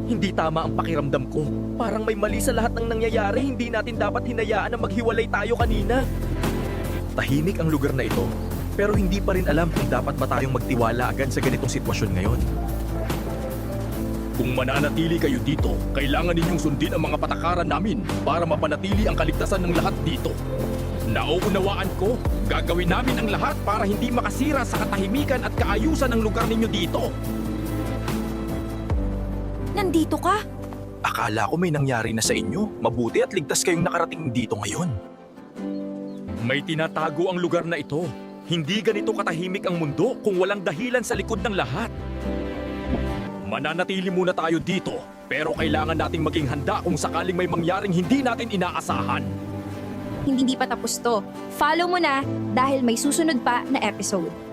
Hindi tama ang pakiramdam ko. Parang may mali sa lahat ng nangyayari. Hindi natin dapat hinayaan na maghiwalay tayo kanina. Tahimik ang lugar na ito, pero hindi pa rin alam kung dapat ba tayong magtiwala agad sa ganitong sitwasyon ngayon. Kung mananatili kayo dito, kailangan ninyong sundin ang mga patakaran namin para mapanatili ang kaligtasan ng lahat dito. Nauunawaan ko, gagawin namin ang lahat para hindi makasira sa katahimikan at kaayusan ng lugar ninyo dito. Nandito ka? Akala ko may nangyari na sa inyo. Mabuti at ligtas kayong nakarating dito ngayon. May tinatago ang lugar na ito. Hindi ganito katahimik ang mundo kung walang dahilan sa likod ng lahat. Mananatili muna tayo dito, pero kailangan nating maging handa kung sakaling may mangyaring hindi natin inaasahan. Hindi pa tapos to. Follow mo na dahil may susunod pa na episode.